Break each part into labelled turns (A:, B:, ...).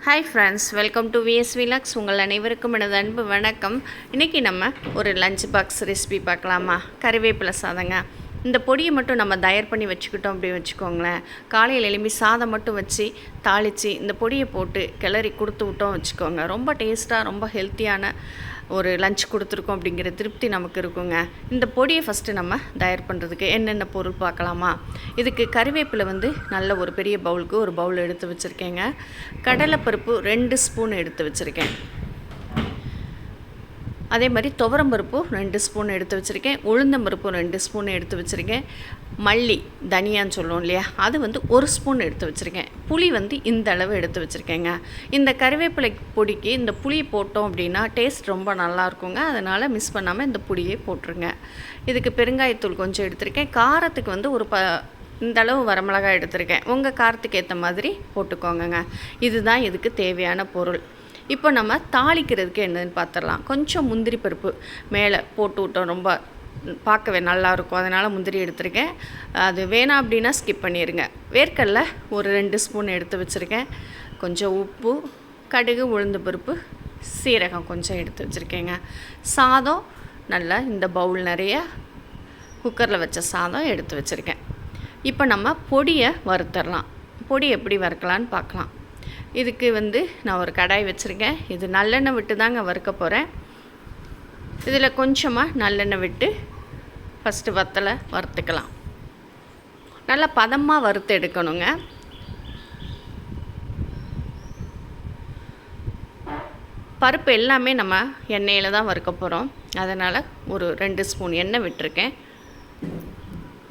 A: Hi friends, welcome to VSV Lux. உங்கள் அனைவருக்கும் எனது அன்பு வணக்கம். இன்றைக்கி நம்ம ஒரு லஞ்ச் பாக்ஸ் ரெசிபி பார்க்கலாமா? கறிவேப்பிலை சாதங்க. இந்த பொடியை மட்டும் நம்ம தயார் பண்ணி வச்சுக்கிட்டோம் அப்படி வச்சுக்கோங்களேன். காலையில் எழும்பி சாதம் மட்டும் வச்சு தாளித்து இந்த பொடியை போட்டு கிளறி கொடுத்து விட்டோம் வச்சுக்கோங்க, ரொம்ப டேஸ்ட்டாக ரொம்ப ஹெல்த்தியான ஒரு லஞ்ச் கொடுத்துருக்கோம் அப்படிங்கிற திருப்தி நமக்கு இருக்குங்க. இந்த பொடியை ஃபஸ்ட்டு நம்ம தயார் பண்ணுறதுக்கு என்னென்ன பொருள் பார்க்கலாமா? இதுக்கு கறிவேப்பிலை நல்ல ஒரு பெரிய பவுலுக்கு ஒரு பவுல் எடுத்து வச்சுருக்கேங்க. கடலைப்பருப்பு 2 ஸ்பூன் எடுத்து வச்சுருக்கேன். அதே மாதிரி துவரம்பருப்பு 2 ஸ்பூன் எடுத்து வச்சுருக்கேன். உளுந்தம்பருப்பு 2 ஸ்பூன் எடுத்து வச்சுருக்கேன். மல்லி தனியான்னு சொல்லுவோம் இல்லையா, அது 1 ஸ்பூன் எடுத்து வச்சுருக்கேன். புளி இந்த அளவு எடுத்து வச்சுருக்கேங்க. இந்த கறிவேப்பிலை பொடிக்கு இந்த புளி போட்டோம் அப்படின்னா டேஸ்ட் ரொம்ப நல்லாயிருக்குங்க. அதனால் மிஸ் பண்ணாமல் இந்த புளியை போட்டுருங்க. இதுக்கு பெருங்காயத்தூள் கொஞ்சம் எடுத்திருக்கேன். காரத்துக்கு ஒரு இந்த அளவு வரமிளகாய் எடுத்திருக்கேன். உங்கள் காரத்துக்கு ஏற்ற மாதிரி போட்டுக்கோங்க. இதுதான் இதுக்கு தேவையான பொருள். இப்போ நம்ம தாளிக்கிறதுக்கு என்னன்னு பார்த்துடலாம். கொஞ்சம் முந்திரி பருப்பு மேலே போட்டு விட்டோம், ரொம்ப பார்க்கவே நல்லாயிருக்கும். அதனால் முந்திரி எடுத்திருக்கேன். அது வேணாம் அப்படின்னா ஸ்கிப் பண்ணிடுங்க. வேர்க்கடலை ஒரு 2 ஸ்பூன் எடுத்து வச்சுருக்கேன். கொஞ்சம் உப்பு, கடுகு, உளுந்து பருப்பு, சீரகம் கொஞ்சம் எடுத்து வச்சுருக்கேங்க. சாதம் நல்லா இந்த பவுல் நிறைய குக்கரில் வச்ச சாதம் எடுத்து வச்சுருக்கேன். இப்போ நம்ம பொடியை வறுத்துடலாம். பொடி எப்படி வறுக்கலான்னு பார்க்கலாம். இதுக்கு நான் ஒரு கடாய் வச்சுருக்கேன். இது நல்லெண்ணெய் விட்டு தாங்க வறுக்க போகிறேன். இதில் கொஞ்சமாக நல்லெண்ணெய் விட்டு ஃபஸ்ட்டு வத்தலை வறுத்துக்கலாம். நல்லா பதமாக வறுத்து எடுக்கணுங்க. பருப்பு எல்லாமே நம்ம எண்ணெயில் தான் வறுக்க போகிறோம். அதனால் ஒரு 2 ஸ்பூன் எண்ணெய் விட்டுருக்கேன்.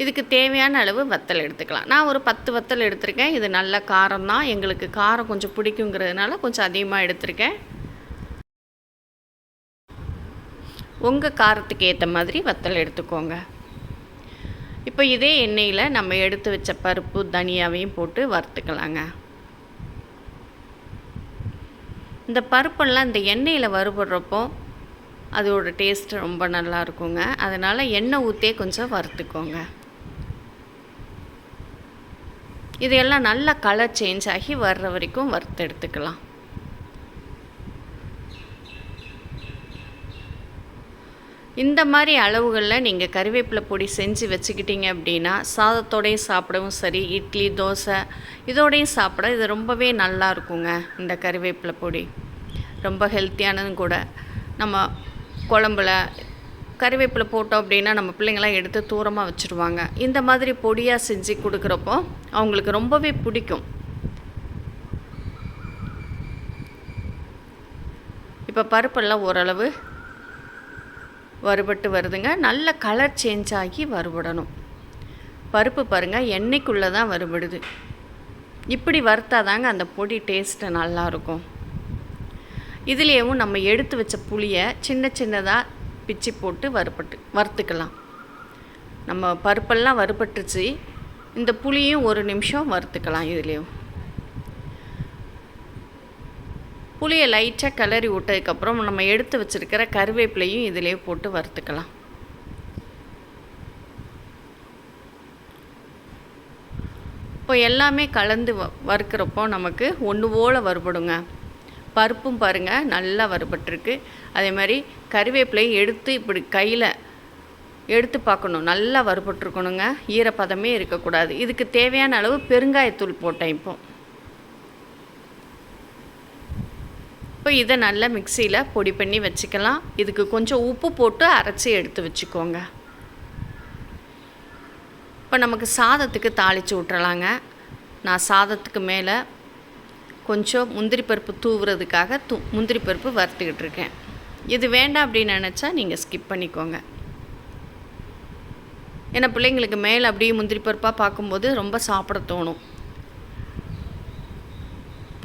A: இதுக்கு தேவையான அளவு வத்தல் எடுத்துக்கலாம். நான் ஒரு 10 வத்தல் எடுத்திருக்கேன். இது நல்ல காரம் தான். எங்களுக்கு காரம் கொஞ்சம் பிடிக்குங்கிறதுனால கொஞ்சம் அதிகமாக எடுத்திருக்கேன். உங்கள் காரத்துக்கு ஏற்ற மாதிரி வத்தல் எடுத்துக்கோங்க. இப்போ இதே எண்ணெயில் நம்ம எடுத்து வச்ச பருப்பு தனியாவையும் போட்டு வறுத்துக்கலாங்க. இந்த பருப்பெல்லாம் இந்த எண்ணெயில் வறுபடுறப்போ அதோட டேஸ்ட் ரொம்ப நல்லா இருக்குங்க. அதனால் எண்ணெய் ஊற்றே கொஞ்சம் வறுத்துக்கோங்க. இதையெல்லாம் நல்லா கலர் சேஞ்ச் ஆகி வர்ற வரைக்கும் வறுத்து எடுத்துக்கலாம். இந்த மாதிரி அளவுகளில் நீங்கள் கறிவேப்பிலை பொடி செஞ்சு வச்சுக்கிட்டீங்க அப்படின்னா சாதத்தோடையும் சாப்பிடவும் சரி, இட்லி, தோசை இதோடையும் சாப்பிட இது ரொம்பவே நல்லா இருக்குங்க. இந்த கறிவேப்பிலை பொடி ரொம்ப ஹெல்த்தியானதும் கூட. நம்ம குழம்புல கறிவேப்பிலை போட்டோம் அப்படின்னா நம்ம பிள்ளைங்களாம் எடுத்து தூரமாக வச்சுருவாங்க. இந்த மாதிரி பொடியாக செஞ்சு கொடுக்குறப்போ அவங்களுக்கு ரொம்பவே பிடிக்கும். இப்போ பருப்பெல்லாம் ஓரளவு வறுபட்டு வருதுங்க. நல்ல கலர் சேஞ்ச் ஆகி வறுபடணும். பருப்பு பாருங்கள், எண்ணெய்க்குள்ளே தான் வறுபடுது. இப்படி வறுத்தாதாங்க அந்த பொடி டேஸ்ட்டு நல்லாயிருக்கும். இதுலேயும் நம்ம எடுத்து வச்ச புளியை சின்ன சின்னதாக பிச்சு போட்டு வறுத்துக்கலாம். நம்ம பருப்பெல்லாம் வறுபட்டுச்சு. இந்த புளியும் 1 நிமிஷம் வறுத்துக்கலாம். இதுலேயும் புளியை லைட்டாக கிளறி விட்டதுக்கப்புறம் நம்ம எடுத்து வச்சுருக்கிற கருவேப்பிலையும் இதிலே போட்டு வறுத்துக்கலாம். இப்போ எல்லாமே கலந்து வறுக்கிறப்போ நமக்கு ஒன்று போல் வறுபடுங்க. பருப்பும் பாருங்கள் நல்லா வறுபட்டுருக்கு. அதே மாதிரி கறிவேப்பிலையும் எடுத்து இப்படி கையில் எடுத்து பார்க்கணும், நல்லா வறுபட்டுருக்கணுங்க. ஈரப்பதமே இருக்கக்கூடாது. இதுக்கு தேவையான அளவு பெருங்காயத்தூள் போட்டேன். இப்போ இதை நல்லா மிக்சியில் பொடி பண்ணி வச்சுக்கலாம். இதுக்கு கொஞ்சம் உப்பு போட்டு அரைச்சி எடுத்து வச்சுக்கோங்க. இப்போ நமக்கு சாதத்துக்கு தாளித்து விட்டுறலாங்க. நான் சாதத்துக்கு மேலே கொஞ்சம் முந்திரி பருப்பு தூவுறதுக்காக முந்திரி பருப்பு வறுத்துக்கிட்டு இருக்கேன். இது வேண்டாம் அப்படின்னு நினச்சா நீங்கள் ஸ்கிப் பண்ணிக்கோங்க. ஏன்னா பிள்ளைங்களுக்கு மேலே அப்படியே முந்திரி பருப்பாக பார்க்கும்போது ரொம்ப சாப்பிட தோணும்.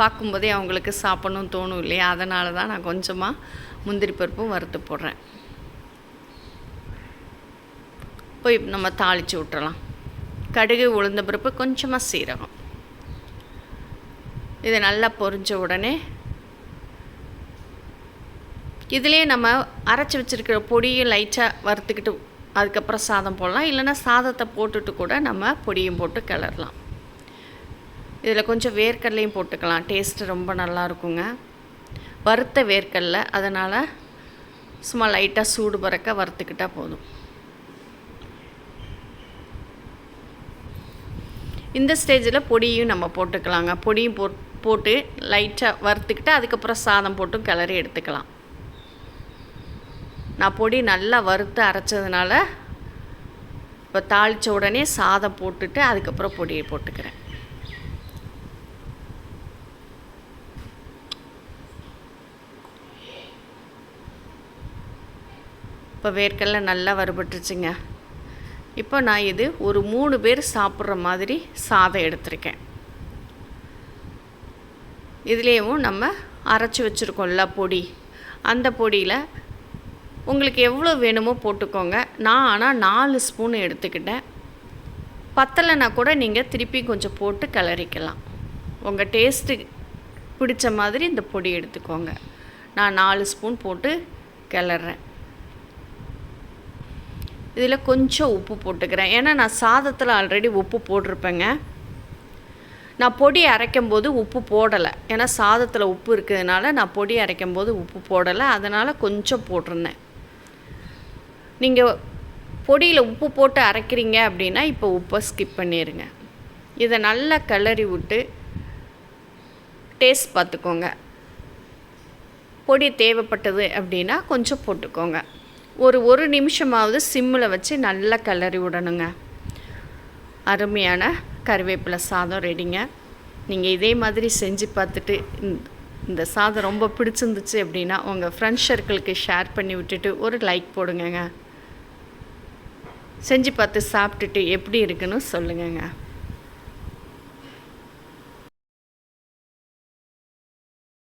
A: பார்க்கும்போதே அவங்களுக்கு சாப்பிடணும்னு தோணும் இல்லையா? அதனால தான் நான் கொஞ்சமாக முந்திரி பருப்பும் வறுத்து போடுறேன். போய் நம்ம தாளித்து விட்டுறலாம். கடுகு, உளுந்த பருப்பு, கொஞ்சமாக சீரகம். இதை நல்லா பொரிஞ்ச உடனே இதிலே நம்ம அரைச்சி வச்சுருக்கிற பொடியும் லைட்டாக வறுத்துக்கிட்டு அதுக்கப்புறம் சாதம் போடலாம். இல்லைன்னா சாதத்தை போட்டுட்டு கூட நம்ம பொடியும் போட்டு கிளறலாம். இதில் கொஞ்சம் வேர்க்கடலையும் போட்டுக்கலாம், டேஸ்ட்டு ரொம்ப நல்லா இருக்குங்க. வறுத்த வேர்க்கடலை, அதனால் சும்மா லைட்டாக சூடு பறக்க வறுத்துக்கிட்டால் போதும். இந்த ஸ்டேஜில் பொடியும் நம்ம போட்டுக்கலாங்க. பொடியும் போட்டு லைட்டாக வறுத்துக்கிட்டு அதுக்கப்புறம் சாதம் போட்டும் கிளறி எடுத்துக்கலாம். நான் பொடி நல்லா வறுத்து அரைச்சதுனால இப்போ தாளித்த உடனே சாதம் போட்டுட்டு அதுக்கப்புறம் பொடியை போட்டுக்கிறேன். இப்போ வேர்க்கடலை நல்லா வறுபட்டுருச்சுங்க. இப்போ நான் இது ஒரு 3 பேர் சாப்பிட்ற மாதிரி சாதம் எடுத்திருக்கேன். இதுலேயும் நம்ம அரைச்சி வச்சுருக்கோம்ல பொடி, அந்த பொடியில் உங்களுக்கு எவ்வளோ வேணுமோ போட்டுக்கோங்க. நான் ஆனால் 4 ஸ்பூன் எடுத்துக்கிட்டேன். பத்தலைன்னா கூட நீங்கள் திருப்பி கொஞ்சம் போட்டு கிளறிக்கலாம். உங்கள் டேஸ்ட்டு பிடிச்ச மாதிரி இந்த பொடி எடுத்துக்கோங்க. நான் 4 ஸ்பூன் போட்டு கிளறேன். இதில் கொஞ்சம் உப்பு போட்டுக்கிறேன், ஏன்னா நான் சாதத்தில் ஆல்ரெடி உப்பு போட்டிருப்பேங்க. நான் பொடி அரைக்கும் போது உப்பு போடலை, ஏன்னா சாதத்தில் உப்பு இருக்கிறதுனால நான் பொடி அரைக்கும் போது உப்பு போடலை, அதனால் கொஞ்சம் போட்டிருந்தேன். நீங்கள் பொடியில் உப்பு போட்டு அரைக்கிறீங்க அப்படின்னா இப்போ உப்பை ஸ்கிப் பண்ணிடுங்க. இதை நல்லா கிளறி விட்டு டேஸ்ட் பார்த்துக்கோங்க. பொடி தேவைப்பட்டது அப்படின்னா கொஞ்சம் போட்டுக்கோங்க. ஒரு நிமிஷமாவது சிம்மில் வச்சு நல்லா கிளறி விடணுங்க. அருமையான கறிவேப்பிலை சாதம் ரெடிங்க. நீங்கள் இதே மாதிரி செஞ்சு பார்த்துட்டு இந்த சாதம் ரொம்ப பிடிச்சிருந்துச்சு அப்படின்னா உங்கள் ஃப்ரெண்ட்ஸ் சர்க்கிளுக்கு ஷேர் பண்ணி விட்டுட்டு ஒரு லைக் போடுங்கங்க. செஞ்சு பார்த்து சாப்பிட்டுட்டு எப்படி இருக்குன்னு சொல்லுங்கங்க.